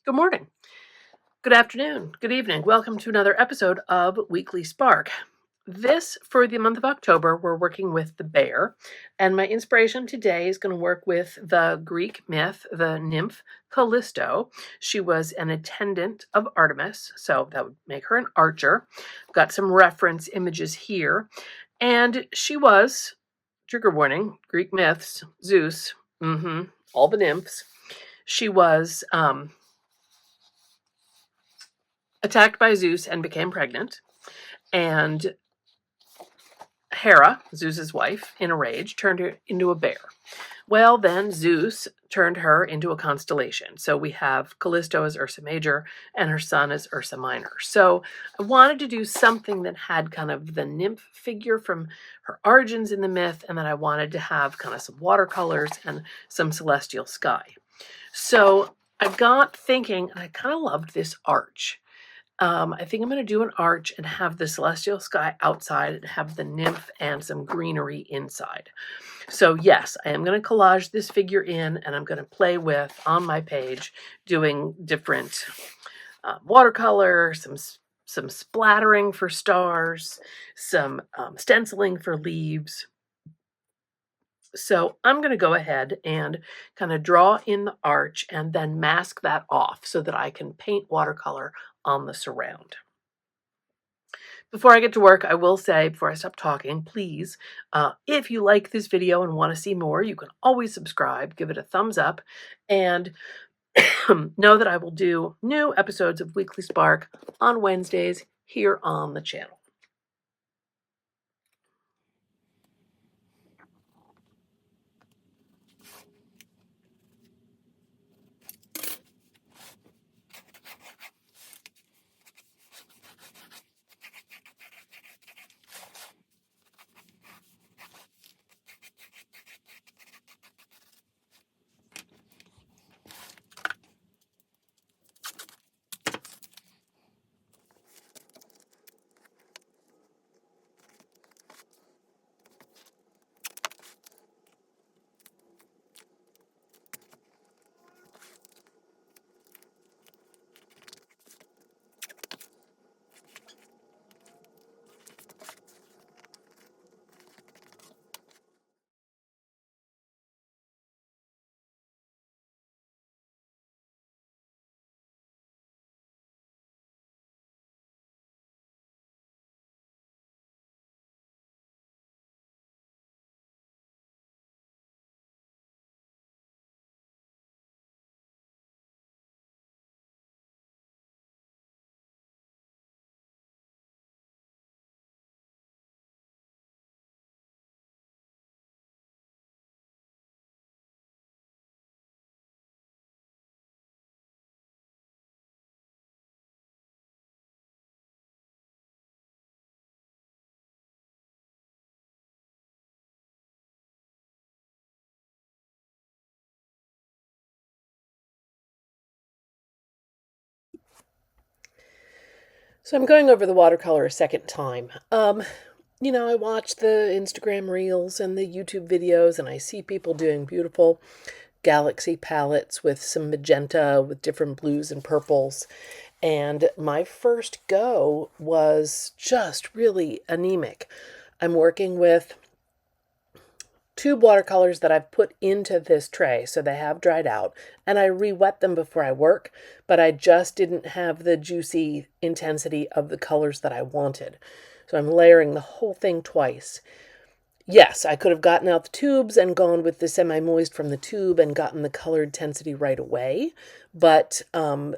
Good morning, good afternoon, good evening. Welcome to another episode of Weekly Spark. For the month of October, we're working with the bear, and my inspiration today is going to work with the Greek myth, the nymph Callisto. She was an attendant of Artemis, so that would make her an archer. Got some reference images here, and she was, trigger warning, Greek myths, Zeus, all the nymphs. She was attacked by Zeus and became pregnant. And Hera, Zeus's wife, in a rage, turned her into a bear. Well, then Zeus turned her into a constellation. So we have Callisto as Ursa Major and her son as Ursa Minor. So I wanted to do something that had kind of the nymph figure from her origins in the myth, and then I wanted to have kind of some watercolors and some celestial sky. So I got thinking, and I kind of loved this arch. I think I'm going to do an arch and have the celestial sky outside and have the nymph and some greenery inside. So yes, I am going to collage this figure in, and I'm going to play with, on my page, doing different watercolor, some splattering for stars, some stenciling for leaves. So I'm going to go ahead and kind of draw in the arch and then mask that off so that I can paint watercolor on the surround. Before I get to work, I will say, before I stop talking, please, if you like this video and want to see more, you can always subscribe, give it a thumbs up, and know that I will do new episodes of Weekly Spark on Wednesdays here on the channel. So I'm going over the watercolor a second time. I watch the Instagram reels and the YouTube videos, and I see people doing beautiful galaxy palettes with some magenta, with different blues and purples. And my first go was just really anemic. I'm working with tube watercolors that I've put into this tray, so they have dried out, and I re-wet them before I work, but I just didn't have the juicy intensity of the colors that I wanted. So I'm layering the whole thing twice. Yes, I could have gotten out the tubes and gone with the semi-moist from the tube and gotten the color intensity right away, but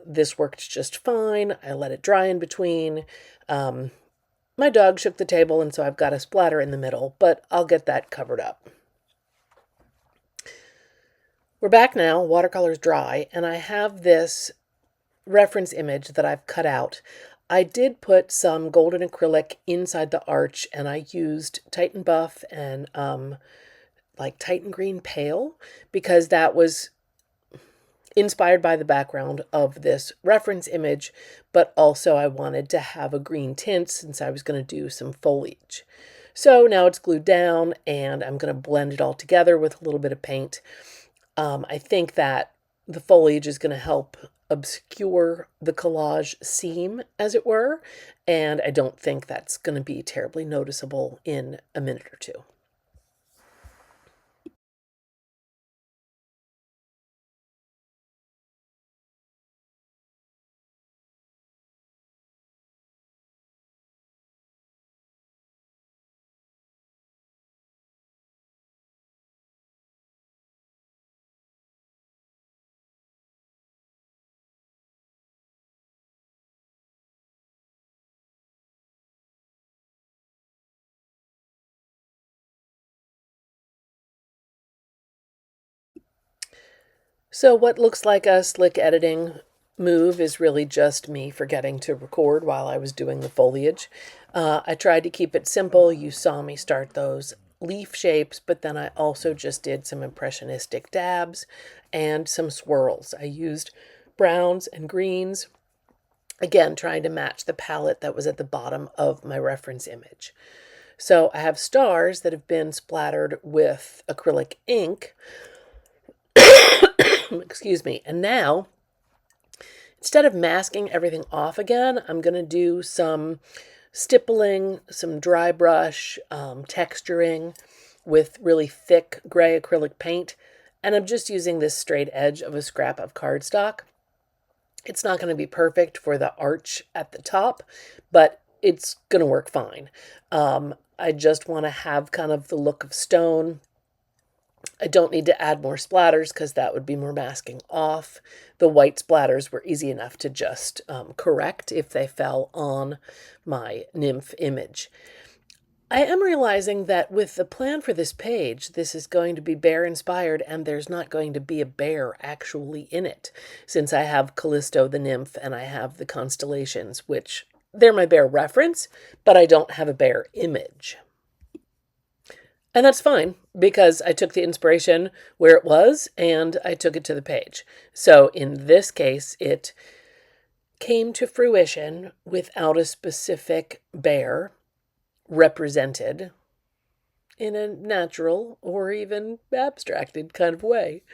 this worked just fine. I let it dry in between. My dog shook the table, and so I've got a splatter in the middle, but I'll get that covered up. We're back now, watercolor's dry, and I have this reference image that I've cut out. I did put some golden acrylic inside the arch, and I used Titan Buff and like Titan Green Pale, because that was inspired by the background of this reference image, but also I wanted to have a green tint since I was going to do some foliage. So now it's glued down, and I'm going to blend it all together with a little bit of paint. I think that the foliage is going to help obscure the collage seam, as it were, and I don't think that's going to be terribly noticeable in a minute or two. So what looks like a slick editing move is really just me forgetting to record while I was doing the foliage. I tried to keep it simple. You saw me start those leaf shapes, but then I also just did some impressionistic dabs and some swirls. I used browns and greens, again, trying to match the palette that was at the bottom of my reference image. So I have stars that have been splattered with acrylic ink. Excuse me. And now, instead of masking everything off again, I'm going to do some stippling, some dry brush, texturing with really thick gray acrylic paint. And I'm just using this straight edge of a scrap of cardstock. It's not going to be perfect for the arch at the top, but it's going to work fine. I just want to have kind of the look of stone. I don't need to add more splatters because that would be more masking off. The white splatters were easy enough to just correct if they fell on my nymph image. I am realizing that with the plan for this page, this is going to be bear inspired and there's not going to be a bear actually in it, since I have Callisto the nymph and I have the constellations, which they're my bear reference, but I don't have a bear image. And that's fine because I took the inspiration where it was and I took it to the page. So in this case, it came to fruition without a specific bear represented in a natural or even abstracted kind of way.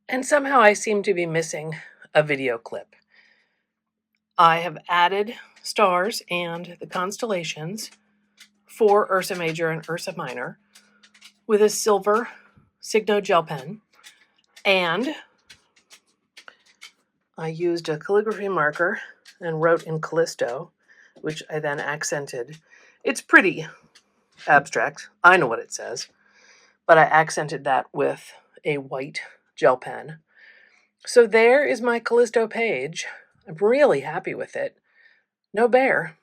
And somehow I seem to be missing a video clip. I have added stars and the constellations for Ursa Major and Ursa Minor with a silver Signo gel pen, and I used a calligraphy marker and wrote in Callisto, which I then accented. It's pretty abstract. I know what it says, but I accented that with a white gel pen. So there is my Callisto page. I'm really happy with it. No bear,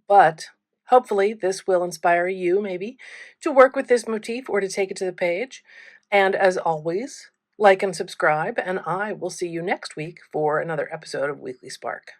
but hopefully this will inspire you maybe to work with this motif or to take it to the page. And as always, like and subscribe, and I will see you next week for another episode of Weekly Spark.